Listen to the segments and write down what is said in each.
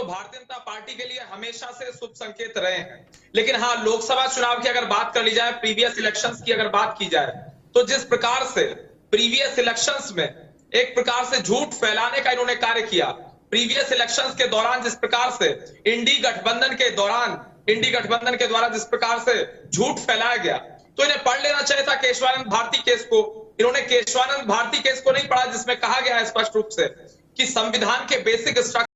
वो भारतीय जनता पार्टी के लिए हमेशा से शुभ संकेत रहे हैं। लेकिन हाँ, लोकसभा चुनाव की अगर बात कर ली जाए, प्रीवियस इलेक्शंस की अगर बात की जाए, तो जिस प्रकार से प्रीवियस इलेक्शंस में एक प्रकार से झूठ फैलाने का इन्होंने कार्य किया, प्रीवियस इलेक्शंस के दौरान जिस प्रकार से इंडी गठबंधन के द्वारा जिस प्रकार से झूठ फैलाया गया, तो इन्हें पढ़ लेना चाहिए था केशवानंद भारती केस को। इन्होंने केशवानंद भारती केस को नहीं पढ़ा, जिसमें कहा गया है स्पष्ट रूप से कि संविधान के बेसिक स्ट्रक्चर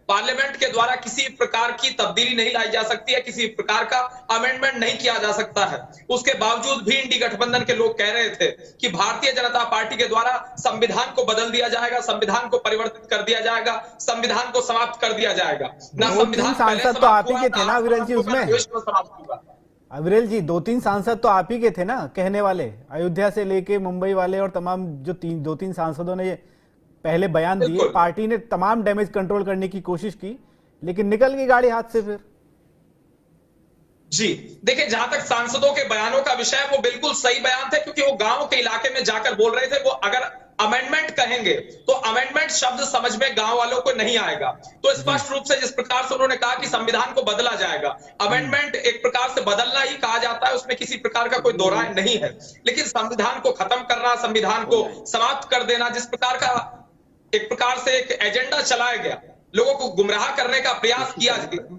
पार्लियामेंट के द्वारा किसी प्रकार की तब्दीली नहीं लाई जा सकती है, किसी प्रकार का अमेंडमेंट नहीं किया जा सकता है। उसके बावजूद भी इंडी गठबंधन के लोग कह रहे थे कि भारतीय जनता पार्टी के द्वारा संविधान को बदल दिया जाएगा, संविधान को परिवर्तित कर दिया जाएगा, संविधान को समाप्त कर दिया जाएगा। ना संविधान सांसद तो आप ही के थे ना विरल जी उसमें? विरल जी, 2-3 सांसद तो आप ही के थे ना कहने वाले, अयोध्या से लेके मुंबई वाले और तमाम जो 2-3 सांसदों ने पहले बयान दिए। पार्टी ने तमाम डैमेज कंट्रोल करने की कोशिश की, लेकिन निकल गई गाड़ी हाथ से फिर। जी देखिए, जहां तक सांसदों के बयानों का विषय है, वो बिल्कुल सही बयान थे, क्योंकि वो गांव के इलाके में जाकर बोल रहे थे। वो अगर अमेंडमेंट कहेंगे तो अमेंडमेंट शब्द समझ में गांव वालों को नहीं आएगा। तो स्पष्ट रूप से जिस प्रकार से उन्होंने कहा कि संविधान को बदला जाएगा, अमेंडमेंट एक प्रकार से बदलना ही कहा जाता है, उसमें किसी प्रकार का कोई दो राय नहीं है। लेकिन संविधान को खत्म करना, संविधान को समाप्त कर देना, जिस प्रकार का एक प्रकार से एक एजेंडा चलाया गया, लोगों को गुमराह करने का प्रयास किया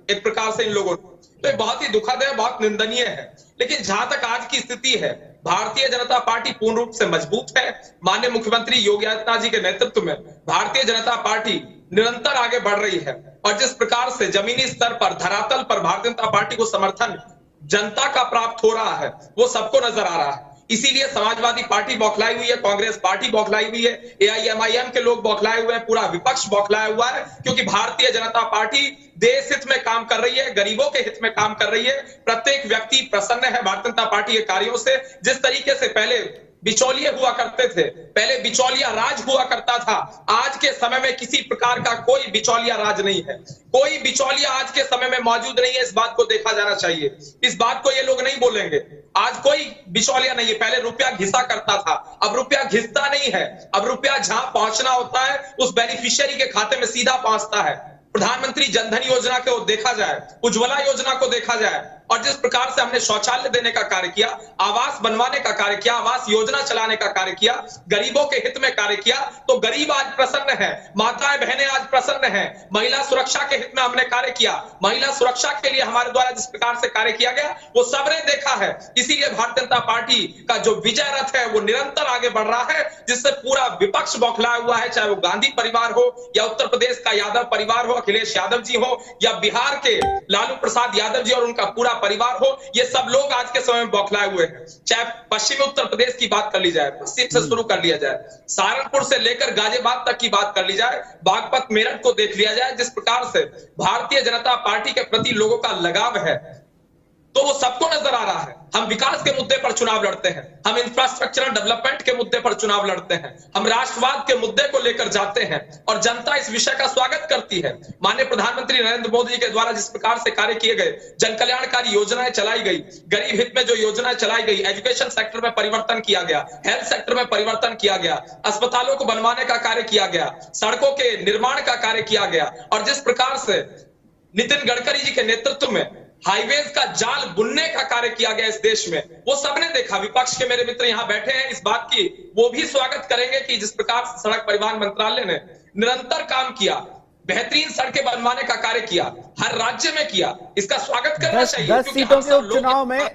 एक प्रकार से इन लोगों ने, तो ये बहुत ही दुखद है, बहुत निंदनीय है। लेकिन जहां तक आज की स्थिति है, भारतीय जनता पार्टी पूर्ण रूप से मजबूत है। माननीय मुख्यमंत्री योगी आदित्यनाथ जी के नेतृत्व में भारतीय जनता पार्टी निरंतर आगे बढ़ रही है। और जिस प्रकार से जमीनी स्तर पर, धरातल पर भारतीय जनता पार्टी को समर्थन जनता का प्राप्त हो रहा है, वो सबको नजर आ रहा है। इसीलिए समाजवादी पार्टी बौखलाई हुई है, कांग्रेस पार्टी बौखलाई हुई है, एआईएमआईएम के लोग बौखलाए हुए हैं, पूरा विपक्ष बौखलाया हुआ है, क्योंकि भारतीय जनता पार्टी देश हित में काम कर रही है, गरीबों के हित में काम कर रही है। प्रत्येक व्यक्ति प्रसन्न है भारतीय जनता पार्टी के कार्यों से। जिस तरीके से पहले बिचौलिए हुआ करते थे, पहले बिचौलिया राज हुआ करता था, आज के समय में किसी प्रकार का कोई बिचौलिया राज नहीं है, कोई बिचौलिया आज के समय में मौजूद नहीं है। इस बात को देखा जाना चाहिए, इस बात को ये लोग नहीं बोलेंगे। आज कोई बिचौलिया नहीं है। पहले रुपया घिसा करता था, अब रुपया घिसता नहीं है। अब रुपया जहां पहुंचना होता है, उस बेनिफिशियरी के खाते में सीधा पहुंचता है। प्रधानमंत्री जनधन योजना को देखा जाए, उज्ज्वला योजना को देखा जाए, और जिस प्रकार से हमने शौचालय देने का कार्य किया, आवास बनवाने का कार्य किया, आवास योजना चलाने का कार्य किया, गरीबों के हित में कार्य किया, तो गरीब आज प्रसन्न है, माताएं बहनें आज प्रसन्न है। महिला सुरक्षा के हित में हमने कार्य किया, महिला सुरक्षा के लिए हमारे द्वारा जिस प्रकार से कार्य किया गया, वो सबने देखा है। इसीलिए भारतीय जनता पार्टी का जो विजय रथ है, वो निरंतर आगे बढ़ रहा है, जिससे पूरा विपक्ष बौखलाया हुआ है। चाहे वो गांधी परिवार हो, या उत्तर प्रदेश का यादव परिवार हो, अखिलेश यादव जी हो, या बिहार के लालू प्रसाद यादव जी और उनका पूरा परिवार हो, ये सब लोग आज के समय में बौखलाए हुए हैं। चाहे पश्चिमी उत्तर प्रदेश की बात कर ली जाए, पश्चिम से शुरू कर लिया जाए, सहारनपुर से लेकर गाजियाबाद तक की बात कर ली जाए, बागपत मेरठ को देख लिया जाए, जिस प्रकार से भारतीय जनता पार्टी के प्रति लोगों का लगाव है, तो वो सबको नजर आ रहा है। हम विकास के मुद्दे पर चुनाव लड़ते हैं, हम इंफ्रास्ट्रक्चरल डेवलपमेंट के मुद्दे पर चुनाव लड़ते हैं, हम राष्ट्रवाद के मुद्दे को लेकर जाते हैं, और जनता इस विषय का स्वागत करती है। माननीय प्रधानमंत्री नरेंद्र मोदी जी के द्वारा जिस प्रकार से कार्य किए गए, जन कल्याणकारी योजनाएं चलाई गई, गरीब हित में जो योजनाएं चलाई गई, एजुकेशन सेक्टर में परिवर्तन किया गया, हेल्थ सेक्टर में परिवर्तन किया गया, अस्पतालों को बनवाने का कार्य किया गया, सड़कों के निर्माण का कार्य किया गया, और जिस प्रकार से नितिन गडकरी जी के नेतृत्व में हाईवेज का जाल बुनने का कार्य किया गया इस देश में, वो सबने देखा। विपक्ष के मेरे मित्र यहां बैठे हैं, इस बात की वो भी स्वागत करेंगे कि जिस प्रकार से सड़क परिवहन मंत्रालय ने निरंतर काम किया, बेहतरीन सड़कें बनवाने का कार्य किया, हर राज्य में किया, इसका स्वागत करना चाहिए। 10 सीटों के उपचुनाव में